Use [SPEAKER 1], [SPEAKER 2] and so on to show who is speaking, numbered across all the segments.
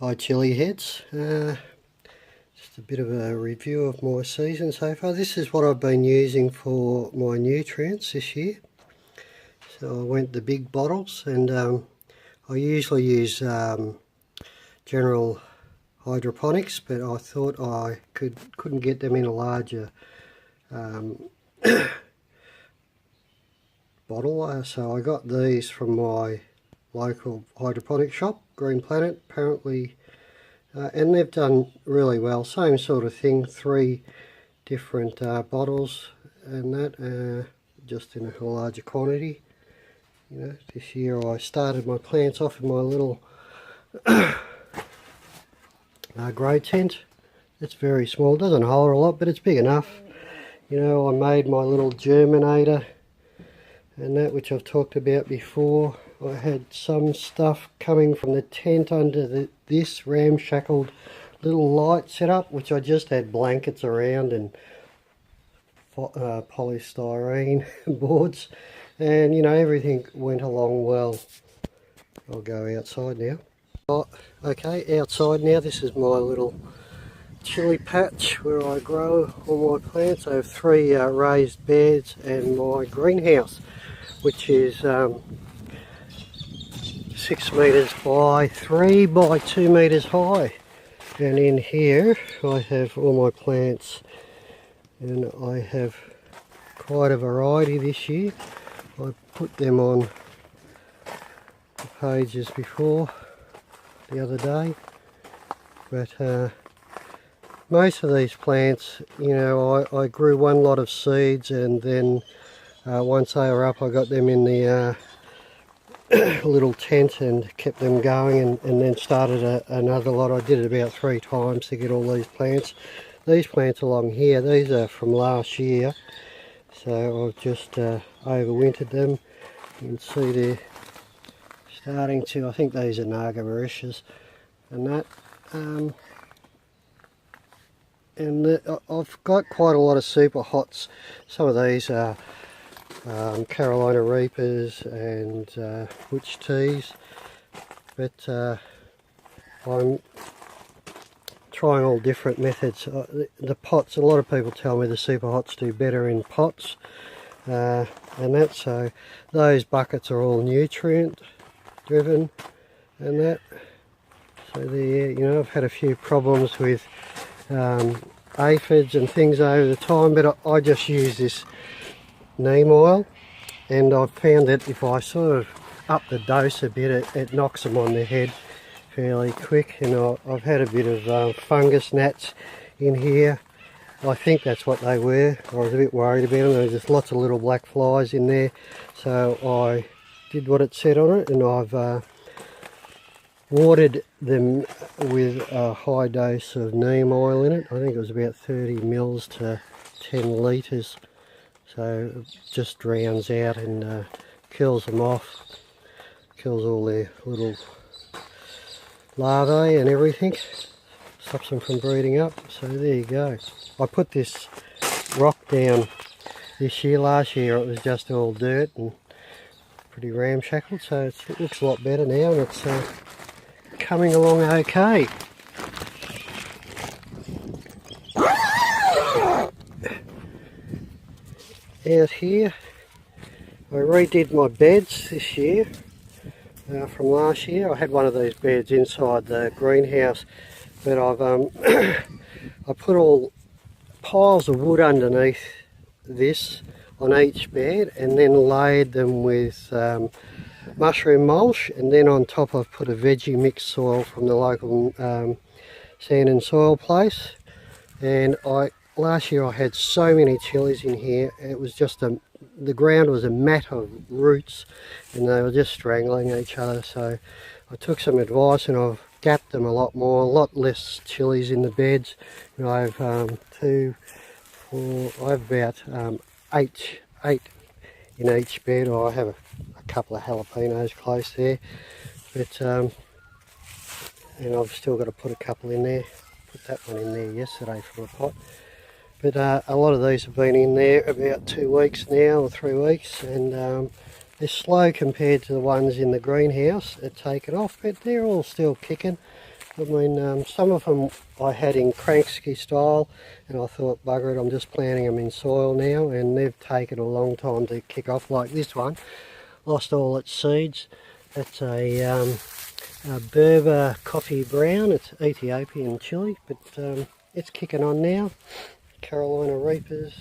[SPEAKER 1] Hi Chilli heads, just a bit of a review of my season so far. This is what I've been using for my nutrients this year. So I went the big bottles, and I usually use general hydroponics, but I thought I couldn't get them in a larger bottle, so I got these from my local hydroponic shop, Green Planet, apparently. And they've done really well. Same sort of thing, 3 different bottles and that, just in a larger quantity. You know, this year I started my plants off in my little grow tent. It's very small, doesn't hold a lot, but it's big enough. You know, I made my little germinator and that, which I've talked about before. I had some stuff coming from the tent under this ramshackled little light setup, which I just had blankets around and polystyrene boards, and you know, everything went along well. I'll go outside now. Oh, okay, outside now. This is my little chilli patch where I grow all my plants. I have 3 raised beds and my greenhouse, which is 6 metres by 3 by 2 metres high. And in here I have all my plants, and I have quite a variety this year. I put them on the pages before the other day, but most of these plants, you know, I grew one lot of seeds, and then once they were up I got them in the little tent and kept them going, and then started another lot. I did it about 3 times to get all these plants. These plants along here, these are from last year, so I've just overwintered them. You can see they're starting to, I think these are Naga Mauritius and that, I've got quite a lot of super hots. Some of these are Carolina Reapers and Butch Teas, but I'm trying all different methods. The pots, a lot of people tell me the super hots do better in pots, and that, so those buckets are all nutrient driven and that. So there, you know, I've had a few problems with aphids and things over the time, but I just use this neem oil, and I've found that if I sort of up the dose a bit, it knocks them on the head fairly quick. And I've had a bit of fungus gnats in here. I think that's what they were. I was a bit worried about them. There was just lots of little black flies in there, so I did what it said on it, and I've watered them with a high dose of neem oil in it. I think it was about 30 mils to 10 litres. So it just drowns out and kills them off, kills all their little larvae and everything, stops them from breeding up. So there you go. I put this rock down this year. Last year it was just all dirt and pretty ramshackle, so it looks a lot better now, and it's coming along okay. Out here, I redid my beds this year from last year. I had one of these beds inside the greenhouse, but I've I put all piles of wood underneath this on each bed, and then layered them with mushroom mulch, and then on top I've put a veggie mix soil from the local sand and soil place. And last year I had so many chilies in here. It was just the ground was a mat of roots, and they were just strangling each other. So I took some advice, and I've gapped them a lot more, a lot less chilies in the beds. You know, I have I have about 8 in each bed. I have a couple of jalapenos close there, but and I've still got to put a couple in there. Put that one in there yesterday from a pot. But a lot of these have been in there about 2 weeks now, or 3 weeks, and they're slow compared to the ones in the greenhouse that taken off, but they're all still kicking. I mean, some of them I had in cranksky style, and I thought, bugger it, I'm just planting them in soil now, and they've taken a long time to kick off. Like this one, lost all its seeds. That's a Berber coffee brown. It's Ethiopian chili, but it's kicking on now. Carolina Reapers,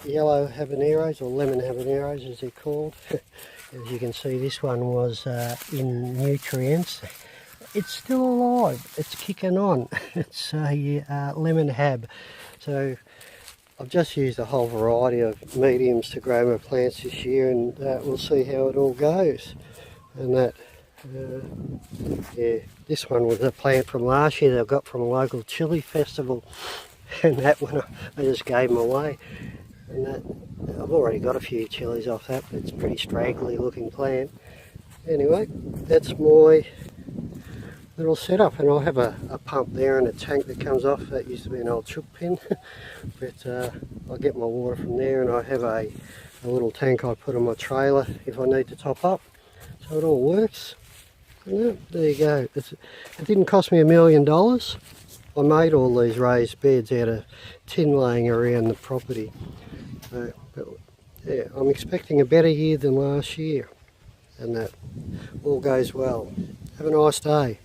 [SPEAKER 1] yellow habaneros, or lemon habaneros as they're called. As you can see, this one was in nutrients. It's still alive, it's kicking on. It's a lemon hab. So I've just used a whole variety of mediums to grow my plants this year, and we'll see how it all goes. And that, yeah, this one was a plant from last year that I got from a local chili festival, and that one I just gave them away. And that, I've already got a few chilies off that, but it's a pretty straggly looking plant. Anyway, that's my little setup, and I'll have a pump there and a tank that comes off. That used to be an old chook pen, but I get my water from there, and I have a little tank I put on my trailer if I need to top up. So it all works. And there you go. It didn't cost me $1 million. I made all these raised beds out of tin laying around the property. But yeah, I'm expecting a better year than last year, and that all goes well. Have a nice day.